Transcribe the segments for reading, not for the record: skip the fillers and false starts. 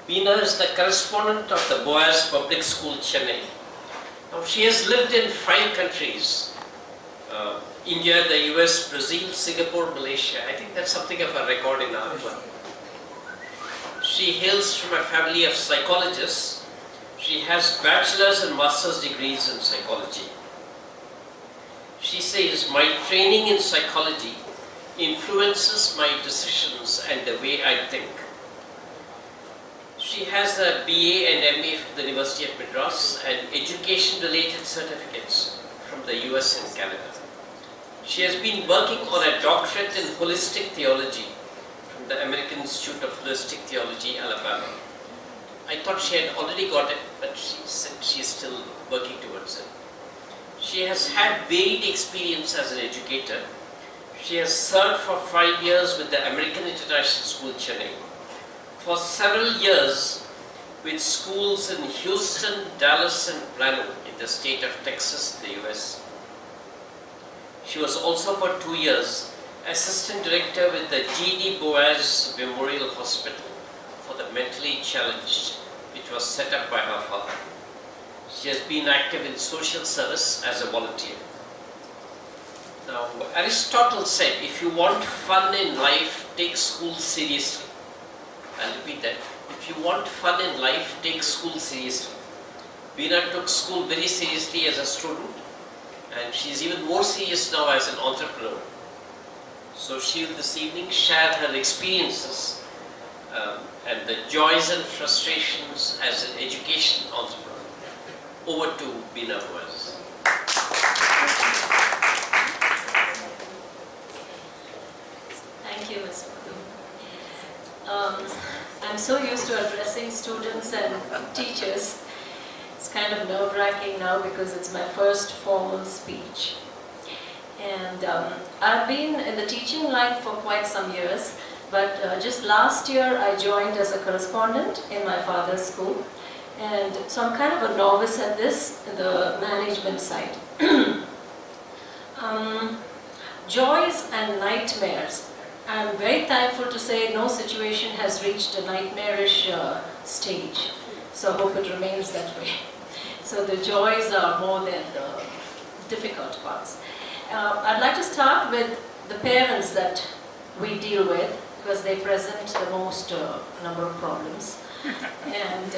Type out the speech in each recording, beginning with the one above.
Bina is the correspondent of the Boaz Public School, Chennai. Now, she has lived in 5 countries, India, the US, Brazil, Singapore, Malaysia. I think that's something of a record in our club. She hails from a family of psychologists. She has bachelor's and master's degrees in psychology. She says, my training in psychology influences my decisions and the way I think. She has a BA and MA from the University of Madras and education-related certificates from the US and Canada. She has been working on a doctorate in holistic theology from the American Institute of Holistic Theology, Alabama. I thought she had already got it, but she said she is still working towards it. She has had varied experience as an educator. She has served for 5 years with the American International School, Chennai. For several years with schools in Houston, Dallas and Plano in the state of Texas, the US. She was also for 2 years assistant director with the Rtn Boaz Memorial Hospital for the mentally challenged, which was set up by her father. She has been active in social service as a volunteer. Now, Aristotle said, if you want fun in life, take school seriously. I'll repeat that. If you want fun in life, take school seriously. Bina took school very seriously as a student, and she's even more serious now as an entrepreneur. So she will this evening share her experiences and the joys and frustrations as an education entrepreneur. Over to Bina Boaz. Thank you, Ms. Madhu. I'm so used to addressing students and teachers. It's kind of nerve-wracking now because it's my first formal speech. And I've been in the teaching line for quite some years, but just last year I joined as a correspondent in my father's school. And so I'm kind of a novice at this, in the management side. Joys and nightmares. I'm very thankful to say no situation has reached a nightmarish stage. So I hope it remains that way. So the joys are more than the difficult parts. I'd like to start with the parents that we deal with, because they present the most number of problems. And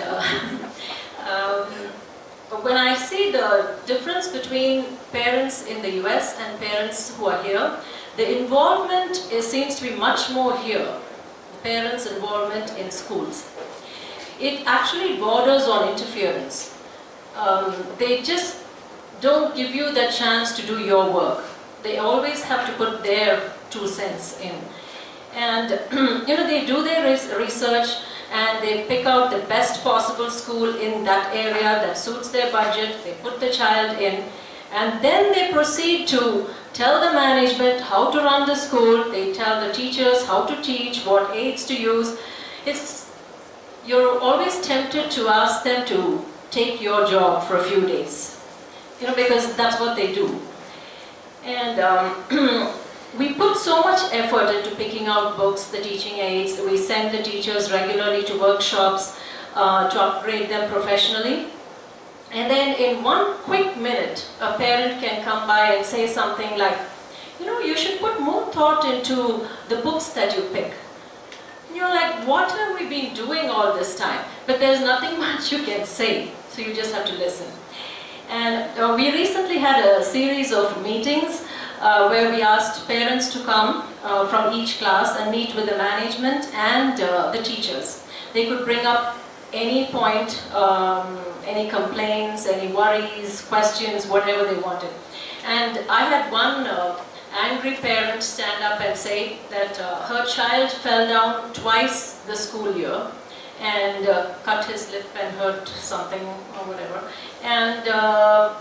when I see the difference between parents in the US and parents who are here, the involvement seems to be much more here, the parents' involvement in schools. It actually borders on interference. They just don't give you the chance to do your work. They always have to put their 2 cents in. And they do their research and they pick out the best possible school in that area that suits their budget. They put the child in, and then they proceed to tell the management how to run the school. They tell the teachers how to teach, what aids to use. You're always tempted to ask them to take your job for a few days, because that's what they do. And we put so much effort into picking out books, the teaching aids. We send the teachers regularly to workshops to upgrade them professionally. And then in 1 quick minute, a parent can come by and say something like, you should put more thought into the books that you pick. And you're like, what have we been doing all this time? But there's nothing much you can say, so you just have to listen. And we recently had a series of meetings where we asked parents to come from each class and meet with the management and the teachers. They could bring up any point, any complaints, any worries, questions, whatever they wanted. And I had one angry parent stand up and say that her child fell down twice this school year and cut his lip and hurt something or whatever. And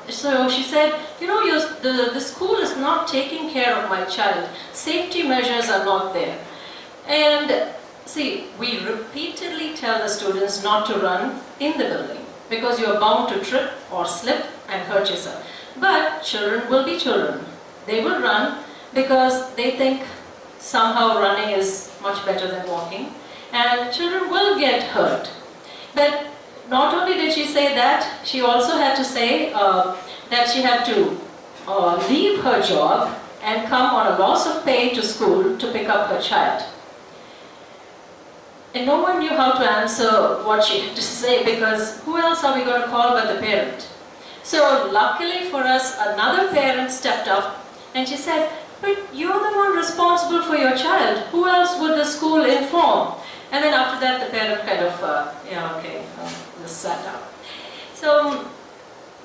so she said, the school is not taking care of my child. Safety measures are not there. And see, we repeatedly tell the students not to run in the building because you're bound to trip or slip and hurt yourself. But children will be children. They will run because they think somehow running is much better than walking. And children will get hurt. But not only did she say that, she also had to say that she had to leave her job and come on a loss of pay to school to pick up her child. And no one knew how to answer what she had to say, because who else are we going to call but the parent? So luckily for us, another parent stepped up and she said, but you're the one responsible for your child. Who else would the school inform? And then after that, the parent kind of, just sat down. So,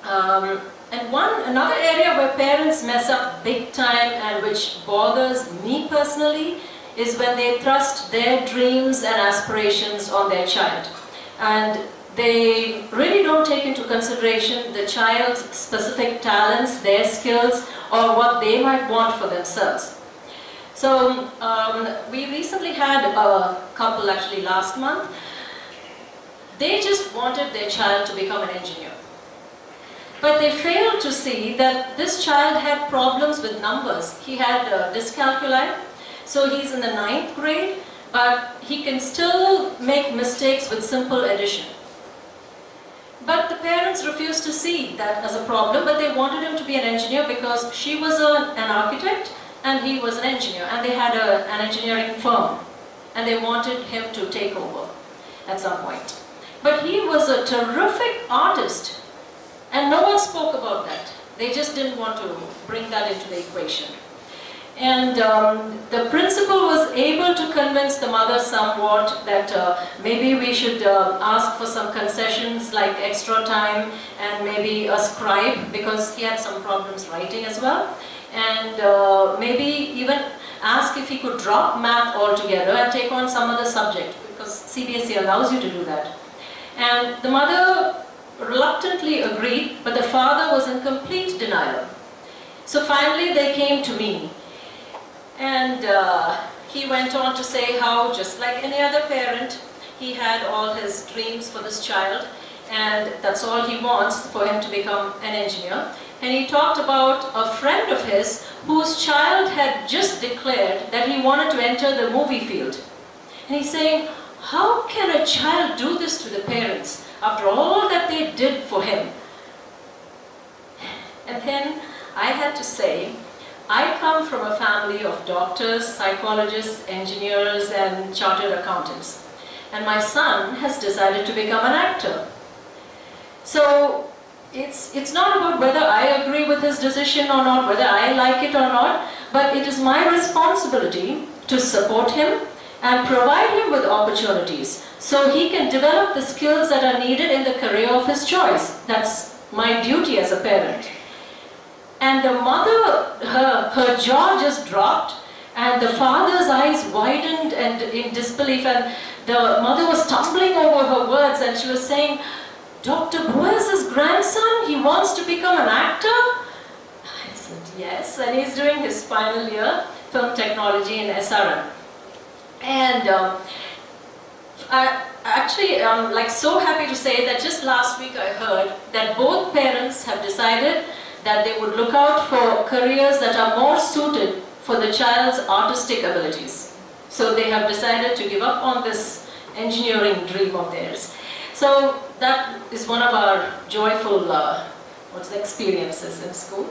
and another area where parents mess up big time and which bothers me personally is when they thrust their dreams and aspirations on their child. And they really don't take into consideration the child's specific talents, their skills, or what they might want for themselves. So we recently had a couple actually last month. They just wanted their child to become an engineer. But they failed to see that this child had problems with numbers. He had dyscalculia, so he's in the 9th grade, but he can still make mistakes with simple addition. But the parents refused to see that as a problem, but they wanted him to be an engineer because she was an architect and he was an engineer, and they had an engineering firm, and they wanted him to take over at some point. But he was a terrific artist, and no one spoke about that. They just didn't want to bring that into the equation. And the principal was able to convince the mother somewhat that maybe we should ask for some concessions like extra time and maybe a scribe, because he had some problems writing as well. And maybe even ask if he could drop math altogether and take on some other subject, because CBSE allows you to do that. And the mother reluctantly agreed, but the father was in complete denial. So finally they came to me. And he went on to say how, just like any other parent, he had all his dreams for this child, and that's all he wants, for him to become an engineer. And he talked about a friend of his whose child had just declared that he wanted to enter the movie field. And he's saying, how can a child do this to the parents after all that they did for him? And then I had to say, I come from a family of doctors, psychologists, engineers, and chartered accountants. And my son has decided to become an actor. So it's not about whether I agree with his decision or not, whether I like it or not, but it is my responsibility to support him and provide him with opportunities so he can develop the skills that are needed in the career of his choice. That's my duty as a parent. And the mother, her jaw just dropped, and the father's eyes widened and in disbelief, and the mother was stumbling over her words, and she was saying, Dr. Boaz's grandson, he wants to become an actor? I said, yes, and he's doing his final year, film technology in SRM. And I'm like so happy to say that just last week I heard that both parents have decided that they would look out for careers that are more suited for the child's artistic abilities. So they have decided to give up on this engineering dream of theirs. So that is one of our joyful experiences in school.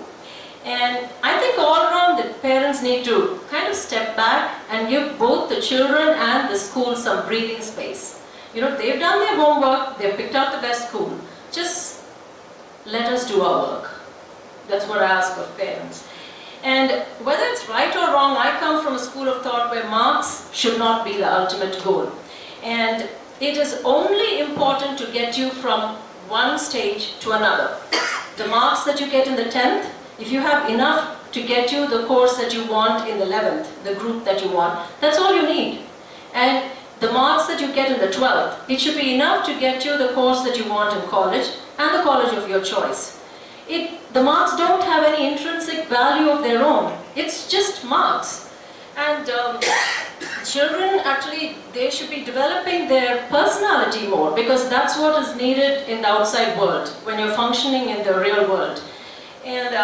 And I think all around the parents need to kind of step back and give both the children and the school some breathing space. You know, they've done their homework, they've picked out the best school. Just let us do our work. That's what I ask of parents. And whether it's right or wrong, I come from a school of thought where marks should not be the ultimate goal. And it is only important to get you from one stage to another. The marks that you get in the 10th, if you have enough to get you the course that you want in the 11th, the group that you want, that's all you need. And the marks that you get in the 12th, it should be enough to get you the course that you want in college and the college of your choice. The marks don't have any intrinsic value of their own. It's just marks. And children actually, they should be developing their personality more, because that's what is needed in the outside world when you're functioning in the real world. And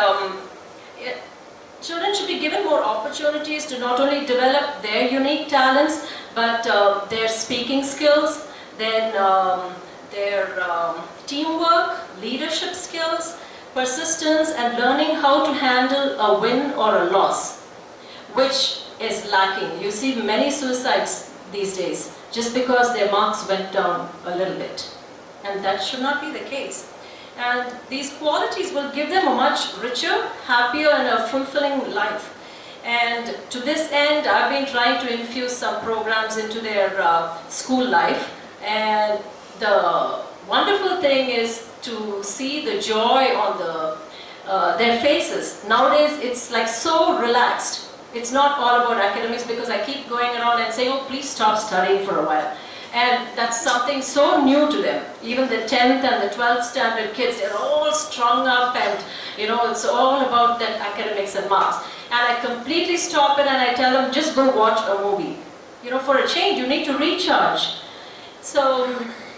children should be given more opportunities to not only develop their unique talents, but their speaking skills, then their teamwork, leadership skills, persistence, and learning how to handle a win or a loss, which is lacking. You see many suicides these days just because their marks went down a little bit. And that should not be the case. And these qualities will give them a much richer, happier, and a fulfilling life. And to this end, I've been trying to infuse some programs into their school life. And the wonderful thing is to see the joy on their faces. Nowadays, it's like so relaxed. It's not all about academics, because I keep going around and saying, oh, please stop studying for a while. And that's something so new to them. Even the 10th and the 12th standard kids, they're all strung up, and it's all about that academics and marks. And I completely stop it and I tell them, just go watch a movie. For a change, you need to recharge. So,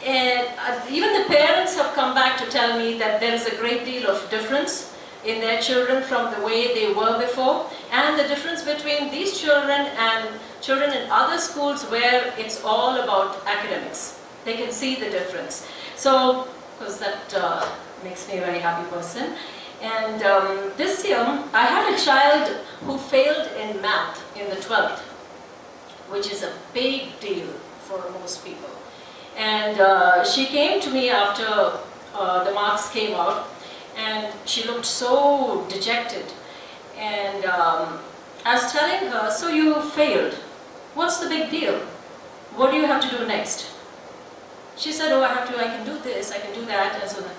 even the parents have come back to tell me that there is a great deal of difference in their children from the way they were before, and the difference between these children and children in other schools where it's all about academics. They can see the difference. So, because that makes me a very happy person. And this year, I had a child who failed in math in the 12th, which is a big deal for most people. And she came to me after the marks came out, and she looked so dejected. And I was telling her, so you failed. What's the big deal? What do you have to do next? She said, oh, I can do this, I can do that, and so that.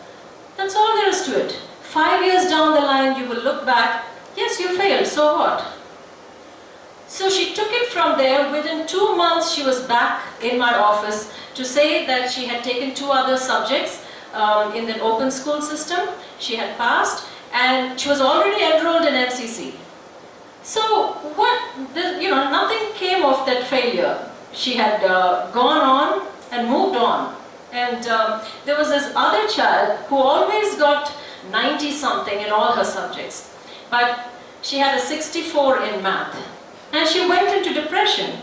That's all there is to it. 5 years down the line, you will look back, yes, you failed, so what? So she took it from there. Within 2 months, she was back in my office to say that she had taken 2 other subjects in the open school system. She had passed, and she was already enrolled in NCC. So nothing came of that failure. She had gone on and moved on. And there was this other child who always got 90-something in all her subjects. But she had a 64 in math. And she went into depression.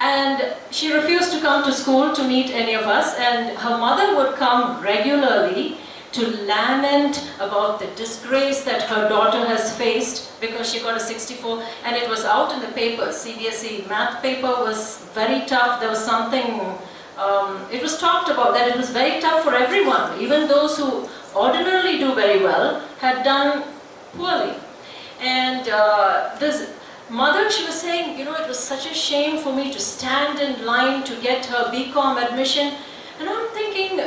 And she refused to come to school to meet any of us. And her mother would come regularly to lament about the disgrace that her daughter has faced because she got a 64. And it was out in the paper. CBSE math paper was very tough. There was something, it was talked about that it was very tough for everyone. Even those who ordinarily do very well had done poorly. And this mother, she was saying, it was such a shame for me to stand in line to get her BCom admission. And I'm thinking,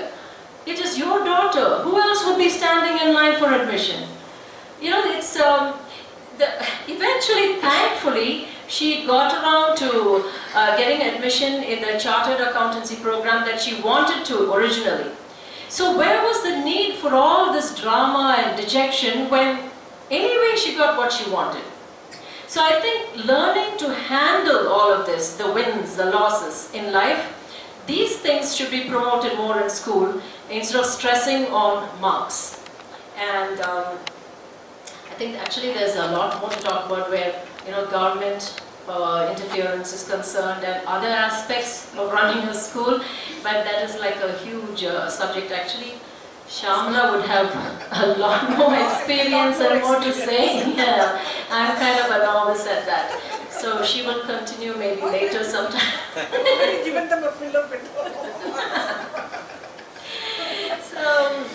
it is your daughter. Who else would be standing in line for admission? It's eventually, thankfully, she got around to getting admission in the chartered accountancy program that she wanted to originally. So where was the need for all this drama and dejection when anyway she got what she wanted? So I think learning to handle all of this, the wins, the losses in life, these things should be promoted more in school instead of stressing on marks. And I think actually there's a lot more to talk about where government interference is concerned and other aspects of running a school, but that is like a huge subject. Actually, Shamla would have a lot more experience and more to say. Yeah, I'm kind of a novice at that. So she will continue maybe later sometime. Given them a fill of it. So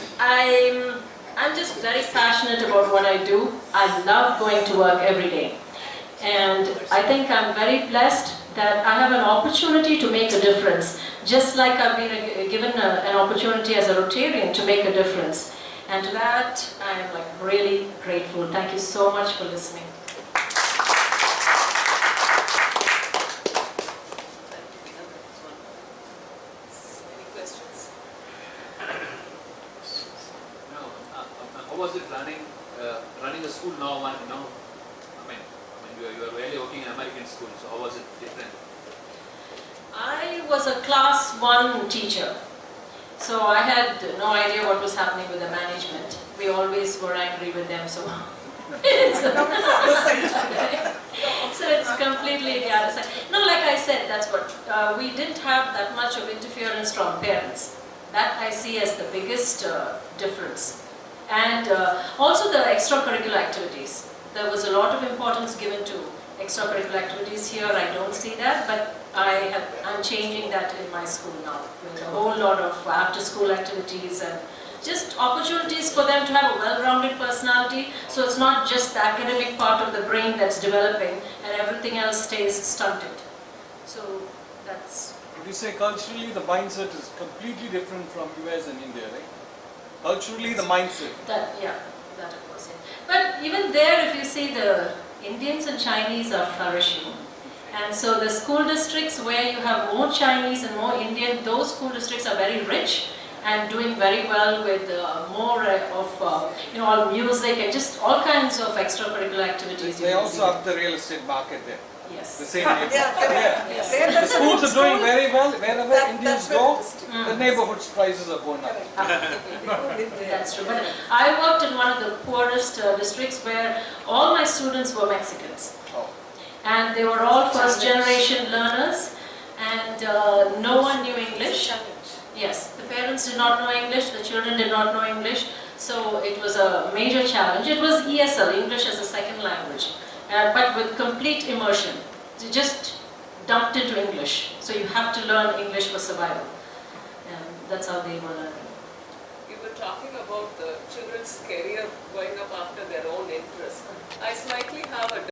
I'm just very passionate about what I do. I love going to work every day. And I think I'm very blessed that I have an opportunity to make a difference, just like I've been given an opportunity as a Rotarian to make a difference. And to that, I'm really grateful. Thank you so much for listening. Any questions? How was it running a school now? You are really working in American school, so how was it different? I was a class 1 teacher, so I had no idea what was happening with the management. We always were angry with them, so it's completely the other side. No, like I said, that's what we didn't have that much of interference difference from parents. That I see as the biggest difference. And also the extracurricular activities. There was a lot of importance given to extracurricular activities here. I don't see that, but I'm changing that in my school now with a whole lot of after-school activities and just opportunities for them to have a well-rounded personality. So it's not just the academic part of the brain that's developing and everything else stays stunted. So that's... Would you say culturally the mindset is completely different from US and India, right? Culturally the mindset. That, yeah, that of course. Yeah. But even there, if you see, the Indians and Chinese are flourishing. And so the school districts where you have more Chinese and more Indian, those school districts are very rich and doing very well with more of all music and just all kinds of extracurricular activities. They also have the real estate market there. Yes. The same neighborhood. Yeah, Yes. There The that's a schools good are doing school. very well. Wherever Indians That's where go, the district- the neighborhood's prices are going up. People live there. That's true. But I worked in one of the poorest districts where all my students were Mexicans. Oh. And they were all first generation learners and no one knew English. Yes, the parents did not know English, the children did not know English, so it was a major challenge. It was ESL, English as a second language, but with complete immersion. You just dumped into English, so you have to learn English for survival. And that's how they were learning. You were talking about the children's career going up after their own interests. I slightly have a